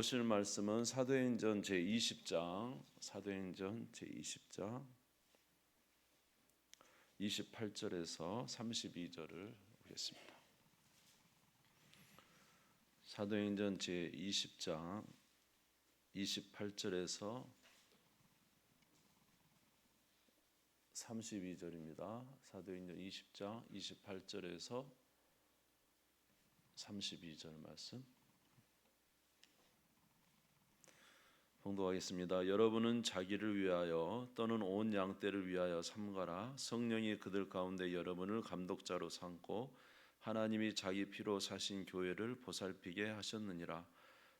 보실 말씀은 사도행전 제20장, 사도행전 제20장 28절에서 32절을 보겠습니다. 사도행전 제20장 28절에서 32절입니다. 사도행전 20장 28절에서 32절 말씀 봉독하겠습니다. 여러분은 자기를 위하여 또는 온 양떼를 위하여 삼가라. 성령이 그들 가운데 여러분을 감독자로 삼고 하나님이 자기 피로 사신 교회를 보살피게 하셨느니라.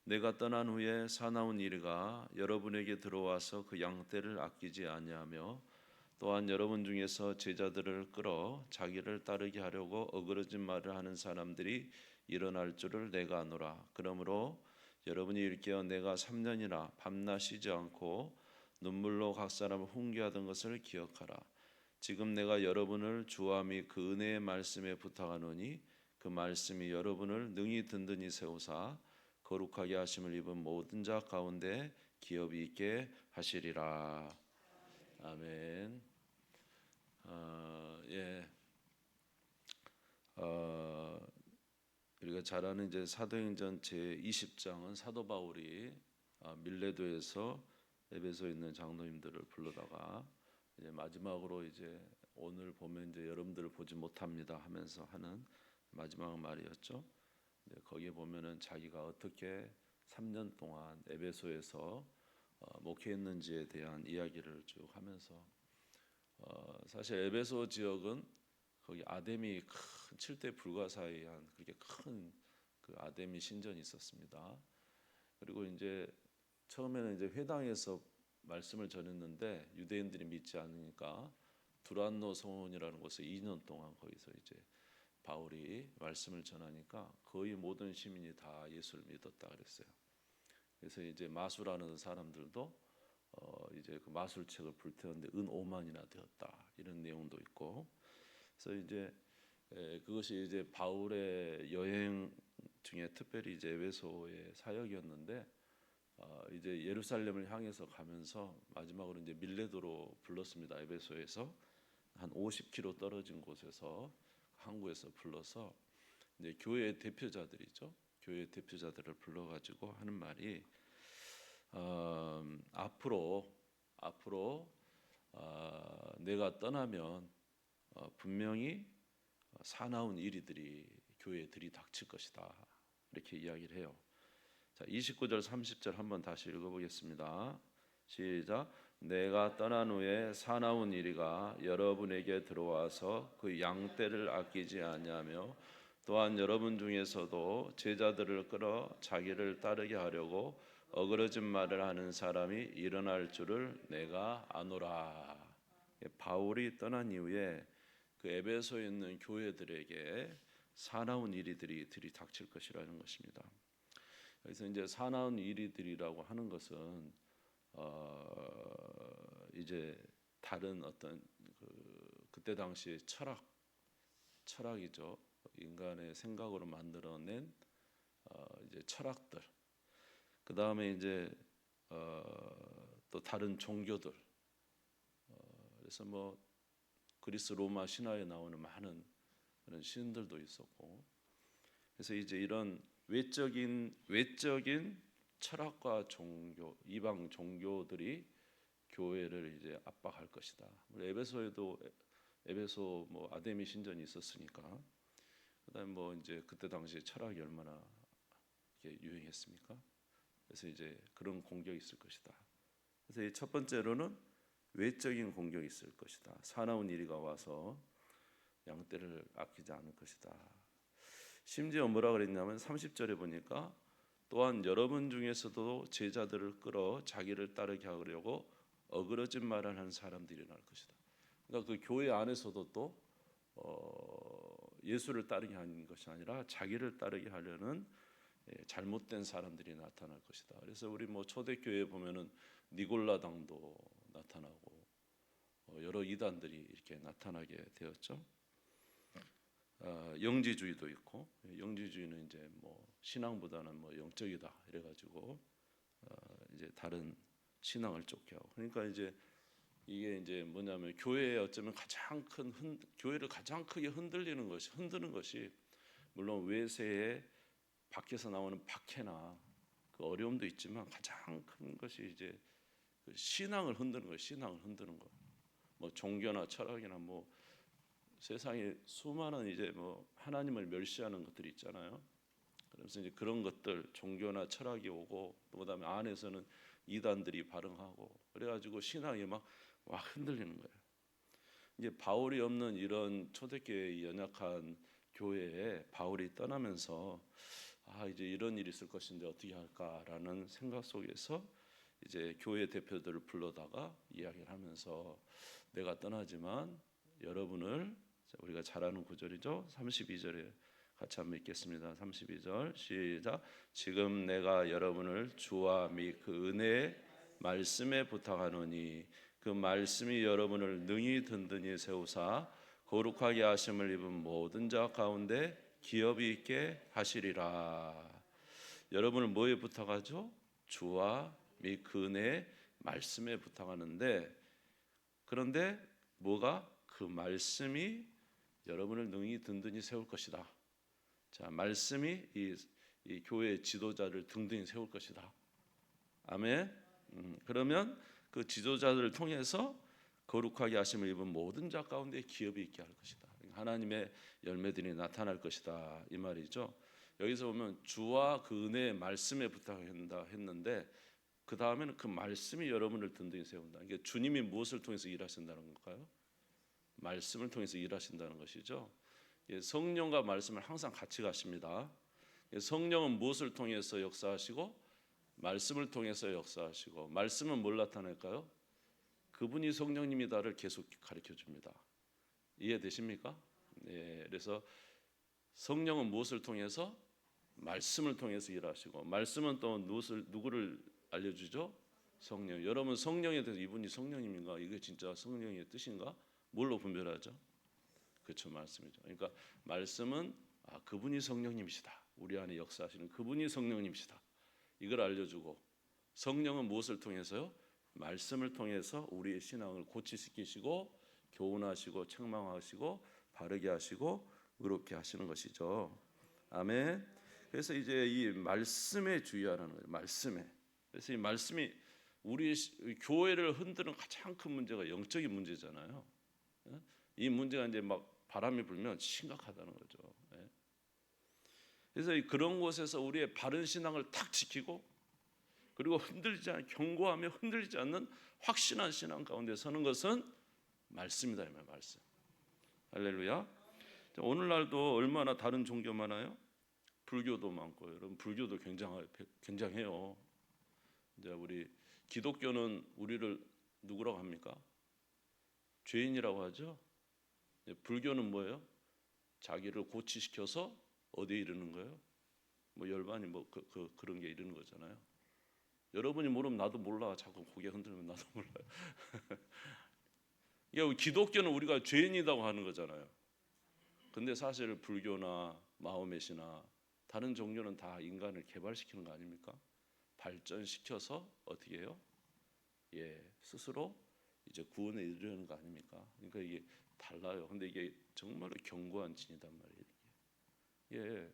내가 떠난 후에 사나운 이리가 여러분에게 들어와서 그 양떼를 아끼지 아니하며 또한 여러분 중에서 제자들을 끌어 자기를 따르게 하려고 어그러진 말을 하는 사람들이 일어날 줄을 내가 아노라. 그러므로 여러분이 일깨어 내가 3년이나 밤낮 쉬지 않고 눈물로 각 사람을 훈계하던 것을 기억하라. 지금 내가 여러분을 주와 및 그 은혜의 말씀에 부탁하노니 그 말씀이 여러분을 능히 든든히 세우사 거룩하게 하심을 입은 모든 자 가운데 기업이 있게 하시리라. 아멘. 우리가 잘 아는 이제 사도행전 제20장은 사도 바울이 밀레도에서 에베소에 있는 장로님들을 불러다가 이제 마지막으로 이제 오늘 보면 이제 여러분들을 보지 못합니다 하면서 하는 마지막 말이었죠. 거기에 보면은 자기가 어떻게 3년 동안 에베소에서 목회했는지에 대한 이야기를 쭉 하면서 사실 에베소 지역은 거기 아데미 큰 7대 불가사의한 그렇게 큰 그 아데미 신전이 있었습니다. 그리고 이제 처음에는 이제 회당에서 말씀을 전했는데 유대인들이 믿지 않으니까 두란노 성원이라는 곳에 2년 동안 거기서 이제 바울이 말씀을 전하니까 거의 모든 시민이 다 예수를 믿었다 그랬어요. 그래서 이제 마술하는 사람들도 이제 그 마술책을 불태웠는데 은 5만이나 되었다 이런 내용도 있고. 그래서 이제 그것이 이제 바울의 여행 중에 특별히 이제 에베소의 사역이었는데 이제 예루살렘을 향해서 가면서 마지막으로 이제 밀레도로 불렀습니다. 에베소에서 한 50km 떨어진 곳에서 항구에서 불러서 이제 교회의 대표자들이죠. 교회의 대표자들을 불러가지고 하는 말이 앞으로 내가 떠나면 분명히 사나운 이리들이 교회에 들이닥칠 것이다 이렇게 이야기를 해요. 자, 29절 30절 한번 다시 읽어보겠습니다. 시작. 내가 떠난 후에 사나운 이리가 여러분에게 들어와서 그 양떼를 아끼지 아니하며 또한 여러분 중에서도 제자들을 끌어 자기를 따르게 하려고 어그러진 말을 하는 사람이 일어날 줄을 내가 아노라. 바울이 떠난 이후에 그 에베소에 있는 교회들에게 사나운 이리들이 들이닥칠 것이라는 것입니다. 그래서 이제 사나운 이리들이라고 하는 것은 이제 다른 어떤 그때 당시의 철학이죠. 인간의 생각으로 만들어낸 이제 철학들. 그 다음에 이제 또 다른 종교들. 그래서 뭐 그리스 로마 신화에 나오는 많은 그런 신들도 있었고. 그래서 이제 이런 외적인 철학과 종교, 이방 종교들이 교회를 이제 압박할 것이다. 에베소 뭐 아데미 신전이 있었으니까. 그다음에 뭐 이제 그때 당시에 철학이 얼마나 이렇게 유행했습니까? 그래서 이제 그런 공격이 있을 것이다. 그래서 이 첫 번째로는 외적인 공격이 있을 것이다. 사나운 이리가 와서 양떼를 아끼지 않을 것이다. 심지어 뭐라 그랬냐면 30절에 보니까 또한 여러분 중에서도 제자들을 끌어 자기를 따르게 하려고 어그러진 말을 하는 사람들이 일어날 것이다. 그러니까 그 교회 안에서도 또 예수를 따르게 하는 것이 아니라 자기를 따르게 하려는 잘못된 사람들이 나타날 것이다. 그래서 우리 뭐 초대교회에 보면은 니골라당도 나타나고 여러 이단들이 이렇게 나타나게 되었죠. 영지주의도 있고, 영지주의는 이제 뭐 신앙보다는 뭐 영적이다 이래가지고 다른 신앙을 쫓게 하고. 그러니까 이제 이게 이제 뭐냐면 교회에 어쩌면 교회를 가장 크게 흔드는 것이 물론 외세에 밖에서 나오는 박해나 그 어려움도 있지만 가장 큰 것이 이제 그 신앙을 흔드는 거예요. 신앙을 흔드는 거. 뭐 종교나 철학이나 뭐 세상에 수많은 이제 뭐 하나님을 멸시하는 것들이 있잖아요. 그래서 이제 그런 것들 종교나 철학이 오고 또 그다음에 안에서는 이단들이 발흥하고 그래가지고 신앙이 막 흔들리는 거예요. 이제 바울이 없는 이런 초대교회의 연약한 교회에 바울이 떠나면서 이제 이런 일이 있을 것인데 어떻게 할까라는 생각 속에서 이제 교회 대표들을 불러다가 이야기를 하면서 내가 떠나지만 여러분을 우리가 잘 아는 구절이죠. 32절에 같이 한번 읽겠습니다. 32절 시작. 지금 내가 여러분을 주와 및 그 은혜의 말씀에 부탁하노니 그 말씀이 여러분을 능히 든든히 세우사 거룩하게 하심을 입은 모든 자 가운데 기업이 있게 하시리라. 여러분을 뭐에 부탁하죠? 주와 및 그 은혜의 말씀에 부탁하는데 그런데 뭐가? 그 말씀이 여러분을 능히 든든히 세울 것이다. 자, 말씀이 이 교회의 지도자를 등등히 세울 것이다. 아멘. 그러면 그 지도자들을 통해서 거룩하게 하심을 입은 모든 자 가운데 기업이 있게 할 것이다. 하나님의 열매들이 나타날 것이다 이 말이죠. 여기서 보면 주와 그 은혜의 말씀에 부탁한다 했는데 그 다음에는 그 말씀이 여러분을 든든히 세운다. 이게 주님이 무엇을 통해서 일하신다는 걸까요? 말씀을 통해서 일하신다는 것이죠. 성령과 말씀을 항상 같이 가십니다. 성령은 무엇을 통해서 역사하시고 말씀을 통해서 역사하시고 말씀은 뭘 나타낼까요? 그분이 성령님이다를 계속 가르쳐 줍니다. 이해되십니까? 네, 그래서 성령은 무엇을 통해서? 말씀을 통해서 일하시고 말씀은 또 누구를 알려주죠? 성령. 여러분 성령에 대해서 이분이 성령님인가? 이게 진짜 성령의 뜻인가? 뭘로 분별하죠? 그렇죠, 말씀이죠. 그러니까 말씀은 그분이 성령님이시다. 우리 안에 역사하시는 그분이 성령님이시다. 이걸 알려주고 성령은 무엇을 통해서요? 말씀을 통해서 우리의 신앙을 고치시키시고 교훈하시고 책망하시고 바르게 하시고 의롭게 하시는 것이죠. 아멘. 그래서 이제 이 말씀에 주의하라는 거예요. 말씀에. 그래서 이 말씀이 우리 교회를 흔드는 가장 큰 문제가 영적인 문제잖아요. 이 문제가 이제 막 바람이 불면 심각하다는 거죠. 그래서 그런 곳에서 우리의 바른 신앙을 탁 지키고 그리고 흔들리지 않는 견고하며 흔들리지 않는 확신한 신앙 가운데 서는 것은 말씀이다 이 말. 말씀. 할렐루야. 오늘날도 얼마나 다른 종교 많아요? 불교도 많고 여러분 불교도 굉장해요. 이제 우리 기독교는 우리를 누구라고 합니까? 죄인이라고 하죠. 불교는 뭐예요? 자기를 고치시켜서 어디에 이르는 거예요? 뭐 열반이 뭐 그런 게 이르는 거잖아요. 여러분이 모르면 나도 몰라. 자꾸 고개 흔들면 나도 몰라요. 이게 기독교는 우리가 죄인이라고 하는 거잖아요. 근데 사실 불교나 마호메시나 다른 종교는 다 인간을 개발시키는 거 아닙니까? 발전시켜서 어떻게 해요? 스스로 이제 구원에 이르는 거 아닙니까? 그러니까 이게 달라요. 근데 이게 정말로 견고한 진이단 말이에요.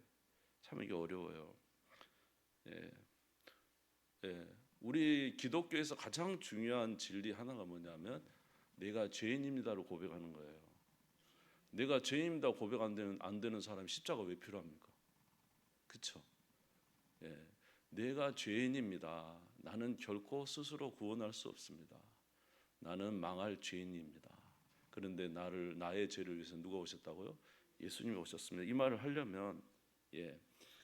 참 이게 어려워요. 우리 기독교에서 가장 중요한 진리 하나가 뭐냐면 내가 죄인입니다로 고백하는 거예요. 내가 죄인입니다 고백 안 되는 사람이 십자가 왜 필요합니까? 그렇죠? 내가 죄인입니다. 나는 결코 스스로 구원할 수 없습니다. 나는 망할 죄인입니다. 그런데 나의 죄를 위해서 누가 오셨다고요? 예수님이 오셨습니다. 이 말을 하려면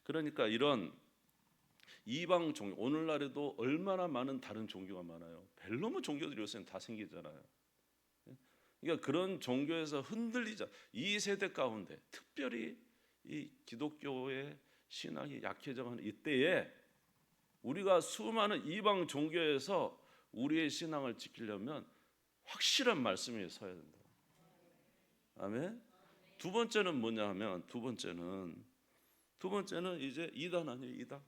그러니까 이런 이방 종교 오늘날에도 얼마나 많은 다른 종교가 많아요. 벨로무 종교들이 요새는 다 생기잖아요. 그러니까 그런 종교에서 흔들리자 이 세대 가운데 특별히 이 기독교의 신앙이 약해져가는 이때에 우리가 수많은 이방 종교에서 우리의 신앙을 지키려면 확실한 말씀 위에 서야 된다. 아멘. 두 번째는 뭐냐 하면 두 번째는 이제 이단 아니에요. 이단.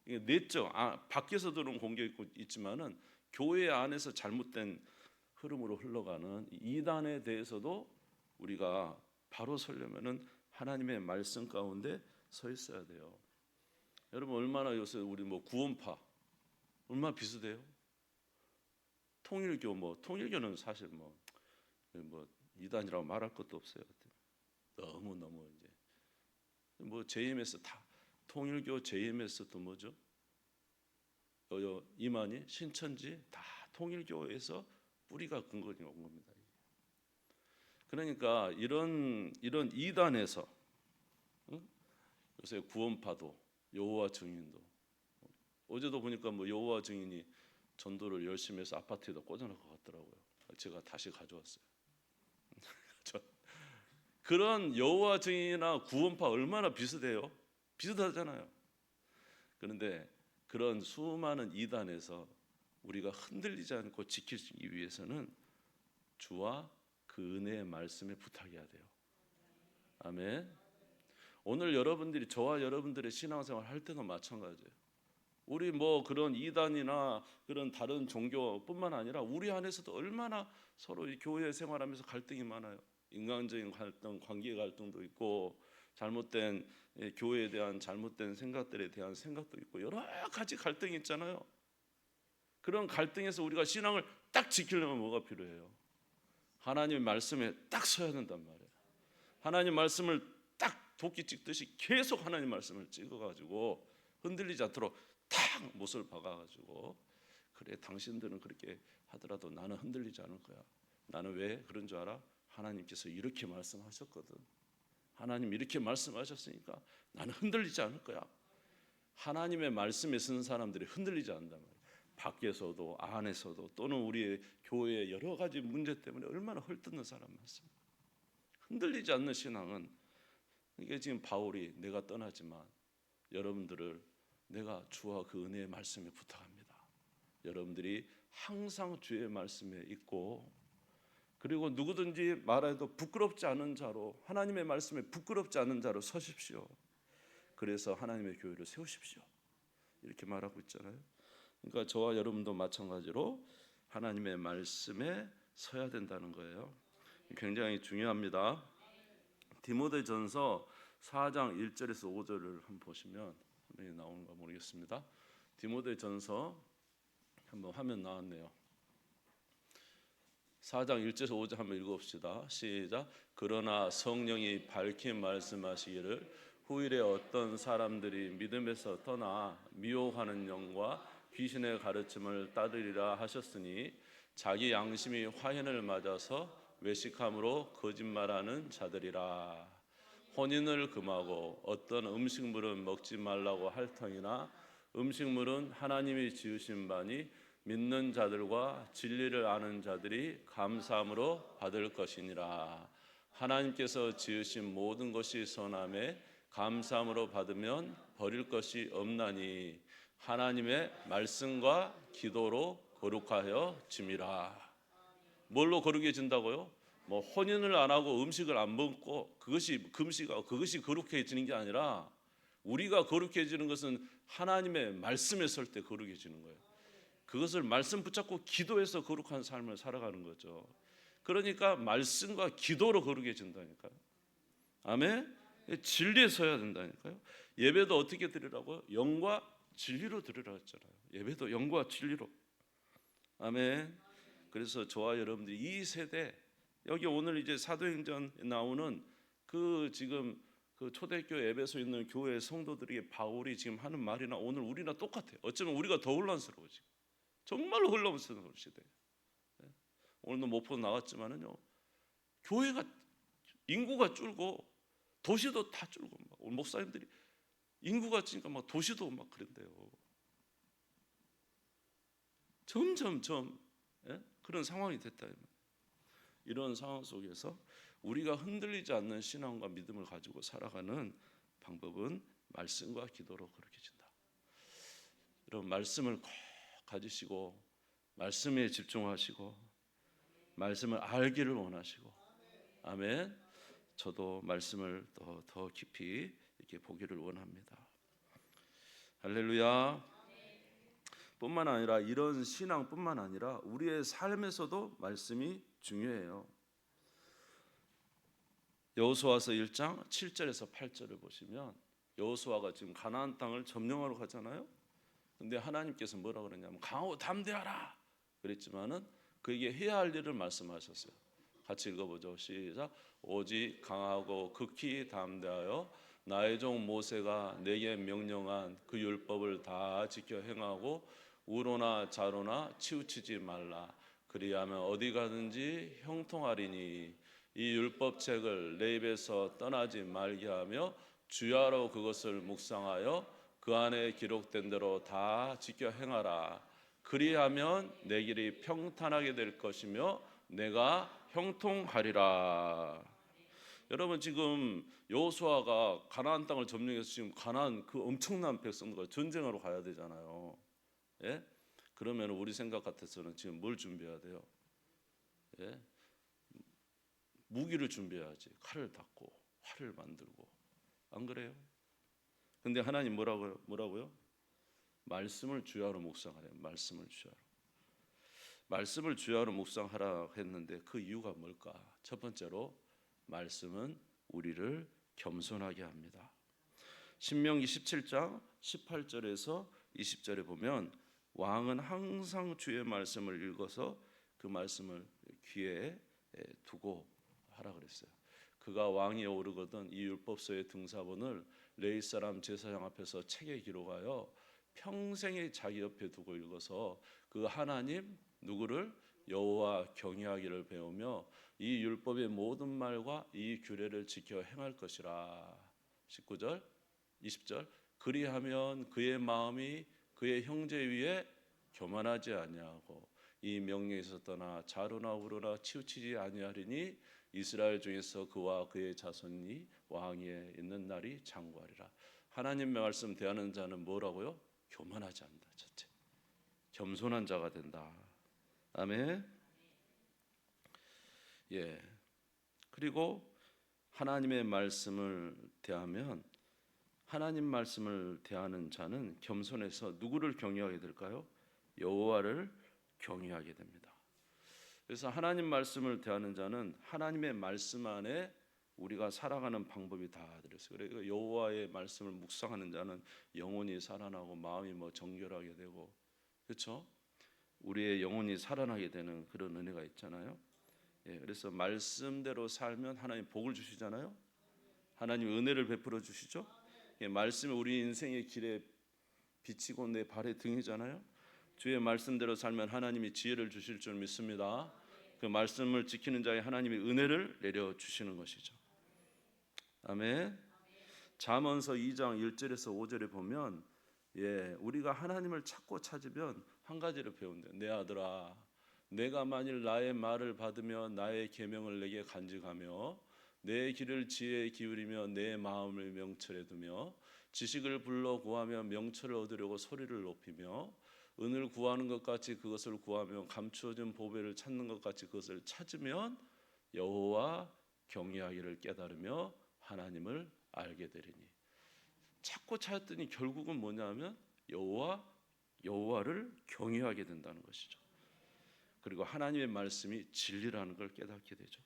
이게 내적 밖에서 들어온 공격이 있지만은 교회 안에서 잘못된 흐름으로 흘러가는 이단에 대해서도 우리가 바로 서려면은 하나님의 말씀 가운데 서 있어야 돼요. 여러분 얼마나 요새 우리 뭐 구원파 얼마나 비슷해요? 통일교 통일교는 사실 뭐 이단이라고 말할 것도 없어요. 너무 이제 뭐 JMS 다 통일교 JMS도 뭐죠? 이만희 신천지 다 통일교에서 뿌리가 근거가 온 겁니다. 그러니까 이런 이단에서 요새 구원파도 여호와 증인도 어제도 보니까 뭐 여호와 증인이 전도를 열심히 해서 아파트에다 꽂아놓을 것 같더라고요. 제가 다시 가져왔어요. 그런 여호와 증인이나 구원파 얼마나 비슷해요? 비슷하잖아요. 그런데 그런 수많은 이단에서 우리가 흔들리지 않고 지키기 위해서는 주와 그 은혜의 말씀에 부탁해야 돼요. 아멘. 오늘 여러분들이 저와 여러분들의 신앙생활 할 때도 마찬가지예요. 우리 뭐 그런 이단이나 그런 다른 종교뿐만 아니라 우리 안에서도 얼마나 서로 이 교회 생활하면서 갈등이 많아요. 인간적인 갈등, 관계 갈등도 있고 잘못된 교회에 대한 잘못된 생각들에 대한 생각도 있고 여러 가지 갈등이 있잖아요. 그런 갈등에서 우리가 신앙을 딱 지키려면 뭐가 필요해요? 하나님의 말씀에 딱 서야 된단 말이에요. 하나님 말씀을 딱 도끼 찍듯이 계속 하나님 말씀을 찍어가지고 흔들리지 않도록 탁 못을 박아가지고 그래 당신들은 그렇게 하더라도 나는 흔들리지 않을 거야. 나는 왜 그런 줄 알아? 하나님께서 이렇게 말씀하셨거든. 하나님 이렇게 말씀하셨으니까 나는 흔들리지 않을 거야. 하나님의 말씀에 쓴 사람들이 흔들리지 않는단 말이에요. 밖에서도 안에서도 또는 우리의 교회의 여러 가지 문제 때문에 얼마나 헐뜯는 사람 많습니다. 흔들리지 않는 신앙은 이게 지금 바울이 내가 떠나지만 여러분들을 내가 주와 그 은혜의 말씀에 부탁합니다. 여러분들이 항상 주의 말씀에 있고 그리고 누구든지 말해도 부끄럽지 않은 자로 하나님의 말씀에 부끄럽지 않은 자로 서십시오. 그래서 하나님의 교회를 세우십시오. 이렇게 말하고 있잖아요. 그러니까 저와 여러분도 마찬가지로 하나님의 말씀에 서야 된다는 거예요. 굉장히 중요합니다. 디모데전서 4장 1절에서 5절을 한번 보시면 화면에 나오는가 모르겠습니다. 디모데전서 한번 화면 나왔네요. 4장 1절에서 5절 한번 읽어봅시다. 시작. 그러나 성령이 밝히 말씀하시기를 후일에 어떤 사람들이 믿음에서 떠나 미혹하는 영과 귀신의 가르침을 따르리라 하셨으니 자기 양심이 화현을 맞아서 외식함으로 거짓말하는 자들이라. 혼인을 금하고 어떤 음식물은 먹지 말라고 할 터이나 음식물은 하나님이 지으신 바니 믿는 자들과 진리를 아는 자들이 감사함으로 받을 것이니라. 하나님께서 지으신 모든 것이 선함에 감사함으로 받으면 버릴 것이 없나니 하나님의 말씀과 기도로 거룩하여 짐이라. 뭘로 거룩해진다고요? 뭐 혼인을 안 하고 음식을 안 먹고 그것이 금식하고 그것이 거룩해지는 게 아니라 우리가 거룩해지는 것은 하나님의 말씀에 설 때 거룩해지는 거예요. 그것을 말씀 붙잡고 기도해서 거룩한 삶을 살아가는 거죠. 그러니까 말씀과 기도로 거룩해진다니까요. 아멘. 진리에 서야 된다니까요. 예배도 어떻게 드리라고요? 영과 진리로 드리라 했잖아요. 예배도 영과 진리로. 아멘. 그래서 저와 여러분들이 이 세대 여기 오늘 이제 사도행전 나오는 그 지금 그 초대교회 에베소에 있는 교회 성도들에게 바울이 지금 하는 말이나 오늘 우리나 똑같아요. 어쩌면 우리가 더 혼란스러워 지금. 정말로 혼란스러운 시대. 오늘도 목포 나왔지만은요. 교회가 인구가 줄고 도시도 다 줄고 막 오늘 목사님들이 인구가 지니까 막 도시도 막 그런데요. 점점점 그런 상황이 됐다. 이런 상황 속에서 우리가 흔들리지 않는 신앙과 믿음을 가지고 살아가는 방법은 말씀과 기도로 그렇게진다. 여러분 말씀을 꼭 가지시고 말씀에 집중하시고 말씀을 알기를 원하시고 아멘. 저도 말씀을 더 깊이 이렇게 보기를 원합니다. 할렐루야. 뿐만 아니라 이런 신앙뿐만 아니라 우리의 삶에서도 말씀이 중요해요. 여호수아서 1장 7절에서 8절을 보시면 여호수아가 지금 가나안 땅을 점령하러 가잖아요. 근데 하나님께서 뭐라 그러냐면 강하고 담대하라 그랬지만은 그에게 해야 할 일을 말씀하셨어요. 같이 읽어보죠. 시작. 오직 강하고 극히 담대하여 나의 종 모세가 내게 명령한 그 율법을 다 지켜 행하고 우로나 좌로나 치우치지 말라. 그리하면 어디 가든지 형통하리니 이 율법책을 내 입에서 떠나지 말게 하며 주야로 그것을 묵상하여 그 안에 기록된 대로 다 지켜 행하라. 그리하면 내 길이 평탄하게 될 것이며 내가 형통하리라. 여러분 지금 여호수아가 가나안 땅을 점령해서 지금 가나안 그 엄청난 백성들과 전쟁하러 가야 되잖아요. 예? 그러면 우리 생각 같아서는 지금 뭘 준비해야 돼요? 예? 무기를 준비해야지. 칼을 닦고 활을 만들고. 안 그래요? 근데 하나님 뭐라고요? 말씀을 주야로 묵상하래요. 말씀을 주야로. 말씀을 주야로 묵상하라 했는데 그 이유가 뭘까? 첫 번째로 말씀은 우리를 겸손하게 합니다. 신명기 17장 18절에서 20절에 보면 왕은 항상 주의 말씀을 읽어서 그 말씀을 귀에 두고 하라 그랬어요. 그가 왕위에 오르거든 이 율법서의 등사본을 레위 사람 제사장 앞에서 책에 기록하여 평생에 자기 옆에 두고 읽어서 그 하나님 누구를 여호와 경외하기를 배우며 이 율법의 모든 말과 이 규례를 지켜 행할 것이라. 19절 20절 그리하면 그의 마음이 그의 형제 위에 교만하지 아니하고 이 명령에서 떠나 좌로나 우로나 치우치지 아니하리니 이스라엘 중에서 그와 그의 자손이 왕위에 있는 날이 장구하리라. 하나님의 말씀 대하는 자는 뭐라고요? 교만하지 않는다. 첫째, 겸손한 자가 된다. 아멘. 예. 그리고 하나님의 말씀을 대하면 하나님 말씀을 대하는 자는 겸손해서 누구를 경외하게 될까요? 여호와를 경외하게 됩니다. 그래서 하나님 말씀을 대하는 자는 하나님의 말씀 안에 우리가 살아가는 방법이 다 들었어요. 그래서 여호와의 말씀을 묵상하는 자는 영혼이 살아나고 마음이 정결하게 되고, 그렇죠? 우리의 영혼이 살아나게 되는 그런 은혜가 있잖아요. 예, 그래서 말씀대로 살면 하나님 복을 주시잖아요. 하나님 은혜를 베풀어 주시죠. 예, 말씀이 우리 인생의 길에 비치고 내 발의 등이잖아요. 주의 말씀대로 살면 하나님이 지혜를 주실 줄 믿습니다. 그 말씀을 지키는 자에 하나님이 은혜를 내려 주시는 것이죠. 아멘. 잠언서 2장 1절에서 5절에 보면 우리가 하나님을 찾고 찾으면 한 가지를 배운대요. 내 아들아, 내가 만일 나의 말을 받으며 나의 계명을 내게 간직하며 내 길을 지혜에 기울이며 내 마음을 명철에 두며 지식을 불러 구하며 명철을 얻으려고 소리를 높이며 은을 구하는 것 같이 그것을 구하며 감추어진 보배를 찾는 것 같이 그것을 찾으면 여호와 경외하기를 깨달으며 하나님을 알게 되리니. 찾고 찾았더니 결국은 뭐냐면 여호와를 경외하게 된다는 것이죠. 그리고 하나님의 말씀이 진리라는 걸 깨닫게 되죠.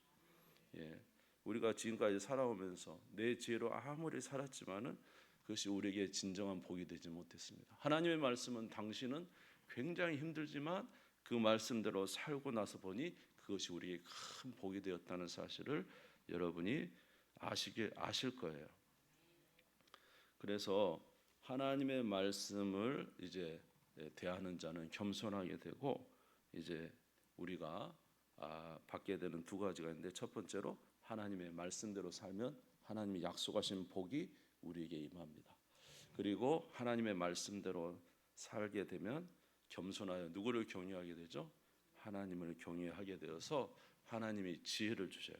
예, 우리가 지금까지 살아오면서 내 지혜로 아무리 살았지만은 그것이 우리에게 진정한 복이 되지 못했습니다. 하나님의 말씀은 당신은 굉장히 힘들지만 그 말씀대로 살고 나서 보니 그것이 우리에게 큰 복이 되었다는 사실을 여러분이 아실 거예요. 그래서 하나님의 말씀을 이제 대하는 자는 겸손하게 되고 이제 우리가 받게 되는 두 가지가 있는데 첫 번째로 하나님의 말씀대로 살면 하나님이 약속하신 복이 우리에게 임합니다. 그리고 하나님의 말씀대로 살게 되면 겸손하여 누구를 경외하게 되죠? 하나님을 경외하게 되어서 하나님이 지혜를 주셔요.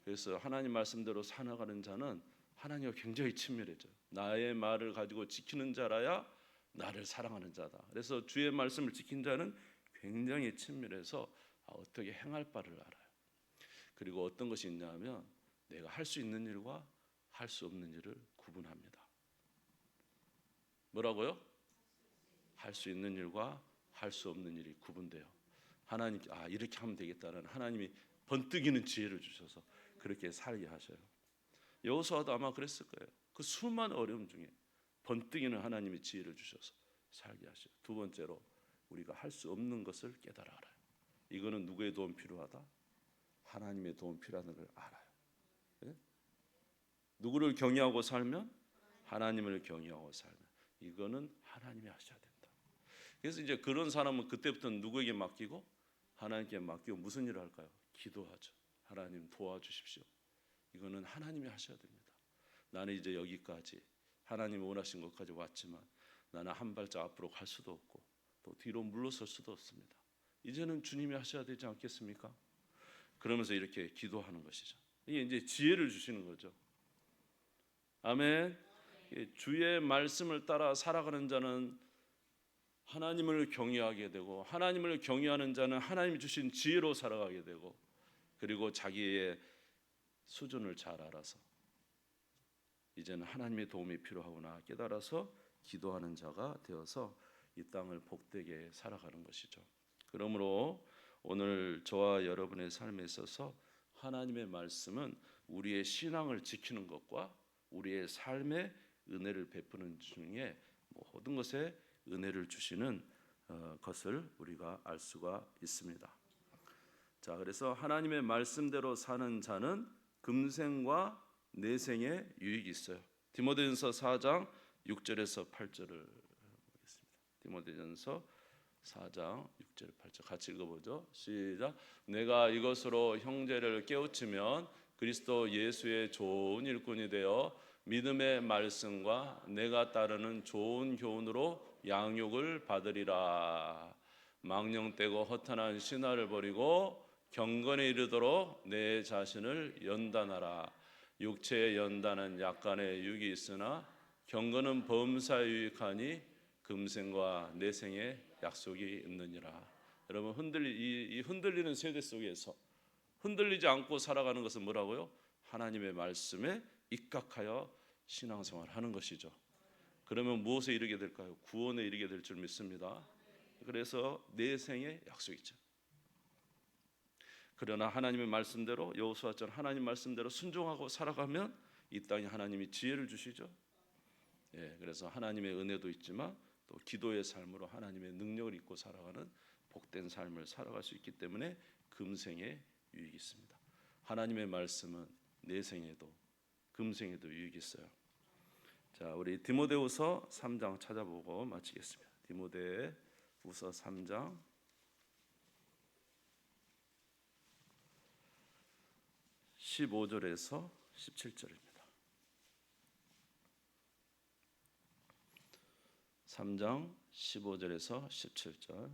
그래서 하나님 말씀대로 살아가는 자는 하나님과 굉장히 친밀해져요. 나의 말을 가지고 지키는 자라야 나를 사랑하는 자다. 그래서 주의 말씀을 지킨 자는 굉장히 친밀해서 어떻게 행할 바를 알아요. 그리고 어떤 것이 있냐 하면 내가 할 수 있는 일과 할 수 없는 일을 구분합니다. 뭐라고요? 할 수 있는 일과 할 수 없는 일이 구분돼요. 하나님께 이렇게 하면 되겠다는 하나님이 번뜩이는 지혜를 주셔서 그렇게 살게 하셔요. 여호수아도 아마 그랬을 거예요. 그 수많은 어려움 중에 번뜩이는 하나님의 지혜를 주셔서 살게 하셔요. 두 번째로 우리가 할 수 없는 것을 깨달아 알아요. 이거는 누구의 도움 필요하다? 하나님의 도움 필요하는 걸 알아요. 네? 누구를 경외하고 살면 하나님을 경외하고 살면 이거는 하나님이 하셔야 된다. 그래서 이제 그런 사람은 그때부터 누구에게 맡기고 하나님께 맡기고 무슨 일을 할까요? 기도하죠. 하나님 도와주십시오. 이거는 하나님이 하셔야 됩니다. 나는 이제 여기까지 하나님이 원하신 것까지 왔지만 나는 한 발짝 앞으로 갈 수도 없고 또 뒤로 물러설 수도 없습니다. 이제는 주님이 하셔야 되지 않겠습니까? 그러면서 이렇게 기도하는 것이죠. 이게 이제 지혜를 주시는 거죠. 아멘. 주의 말씀을 따라 살아가는 자는 하나님을 경외하게 되고 하나님을 경외하는 자는 하나님이 주신 지혜로 살아가게 되고 그리고 자기의 수준을 잘 알아서 이제는 하나님의 도움이 필요하구나 깨달아서 기도하는 자가 되어서 이 땅을 복되게 살아가는 것이죠. 그러므로 오늘 저와 여러분의 삶에 있어서 하나님의 말씀은 우리의 신앙을 지키는 것과 우리의 삶에 은혜를 베푸는 중에 모든 것에 은혜를 주시는 것을 우리가 알 수가 있습니다. 자, 그래서 하나님의 말씀대로 사는 자는 금생과 내생에 유익이 있어요. 디모데전서 4장 6절에서 8절을 보겠습니다. 디모데전서 4장 6절 8절 같이 읽어보죠. 시작. 내가 이것으로 형제를 깨우치면 그리스도 예수의 좋은 일꾼이 되어 믿음의 말씀과 내가 따르는 좋은 교훈으로 양육을 받으리라. 망령되고 허탄한 신화를 버리고 경건에 이르도록 내 자신을 연단하라. 육체의 연단은 약간의 유익이 있으나 경건은 범사에 유익하니 금생과 내생에 약속이 있느니라. 여러분 이 흔들리는 세대 속에서 흔들리지 않고 살아가는 것은 뭐라고요? 하나님의 말씀에 입각하여 신앙생활하는 것이죠. 그러면 무엇에 이르게 될까요? 구원에 이르게 될 줄 믿습니다. 그래서 내생에 약속이 있죠. 그러나 하나님의 말씀대로 여호수아처럼 하나님 말씀대로 순종하고 살아가면 이 땅에 하나님이 지혜를 주시죠. 그래서 하나님의 은혜도 있지만 또 기도의 삶으로 하나님의 능력을 입고 살아가는 복된 삶을 살아갈 수 있기 때문에 금생에 유익이 있습니다. 하나님의 말씀은 내생에도 금생에도 유익이 있어요. 자, 우리 디모데후서 3장 찾아보고 마치겠습니다. 디모데후서 3장 15절에서 17절입니다. 3장 15절에서 17절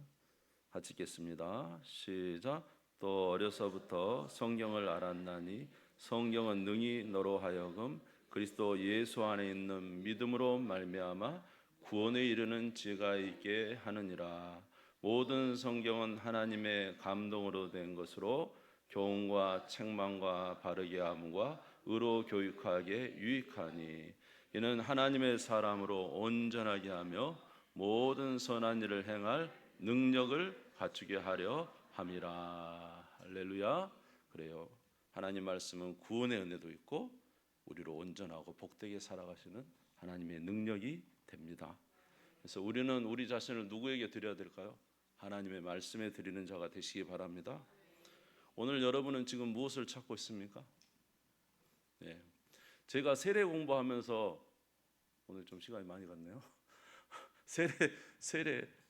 같이 읽겠습니다. 시작. 또 어려서부터 성경을 알았나니 성경은 능히 너로 하여금 그리스도 예수 안에 있는 믿음으로 말미암아 구원에 이르는 지혜가 있게 하느니라. 모든 성경은 하나님의 감동으로 된 것으로 교훈과 책망과 바르게 함과 의로 교육하게 유익하니 이는 하나님의 사람으로 온전하게 하며 모든 선한 일을 행할 능력을 갖추게 하려 함이라. 할렐루야. 그래요. 하나님 말씀은 구원의 은혜도 있고 우리로 온전하고 복되게 살아가시는 하나님의 능력이 됩니다. 그래서 우리는 우리 자신을 누구에게 드려야 될까요? 하나님의 말씀에 드리는 자가 되시기 바랍니다. 오늘 여러분은 지금 무엇을 찾고 있습니까? 제가 세례 공부하면서 오늘 좀 시간이 많이 갔네요.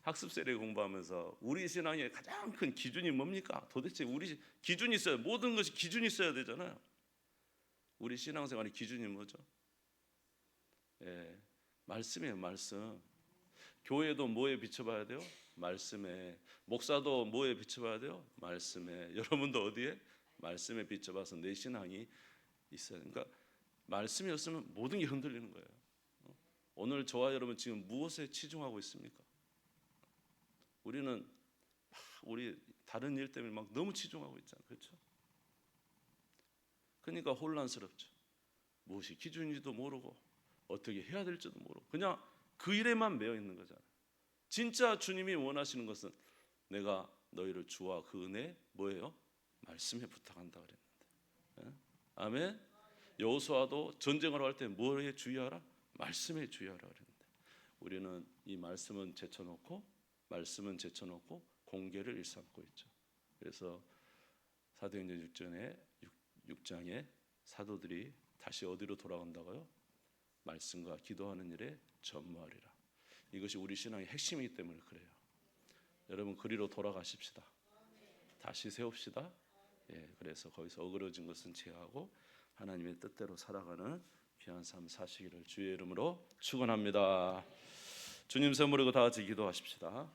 학습 세례 공부하면서 우리 신앙의 가장 큰 기준이 뭡니까? 도대체 우리 기준이 있어요. 모든 것이 기준이 있어야 되잖아요. 우리 신앙생활의 기준이 뭐죠? 말씀이에요. 말씀. 교회도 뭐에 비춰봐야 돼요? 말씀에. 목사도 뭐에 비춰봐야 돼요? 말씀에. 여러분도 어디에? 말씀에 비춰봐서 내 신앙이 있어요. 그러니까 말씀이 없으면 모든 게 흔들리는 거예요. 오늘 저와 여러분 지금 무엇에 치중하고 있습니까? 우리는 우리 다른 일 때문에 막 너무 치중하고 있잖아요. 그렇죠? 그러니까 혼란스럽죠. 무엇이 기준인지도 모르고 어떻게 해야 될지도 모르고 그냥 그 일에만 매여 있는 거잖아요. 진짜 주님이 원하시는 것은 내가 너희를 주와 그 은혜 뭐예요? 말씀에 부탁한다 그랬는데. 예? 아멘. 여호수아도 전쟁을 할 때 뭐에 주의하라? 말씀에 주의하라 그랬는데 우리는 이 말씀은 제쳐놓고 공개를 일삼고 있죠. 그래서 사도행전 6장에 사도들이 다시 어디로 돌아간다고요? 말씀과 기도하는 일에 전무하리라. 이것이 우리 신앙의 핵심이기 때문에 그래요. 여러분 그리로 돌아가십시다. 다시 세웁시다. 예, 그래서 거기서 어그러진 것은 제하고 하나님의 뜻대로 살아가는 귀한 삶 사시기를 주의 이름으로 축원합니다. 주님 선물이고 다 같이 기도하십시다.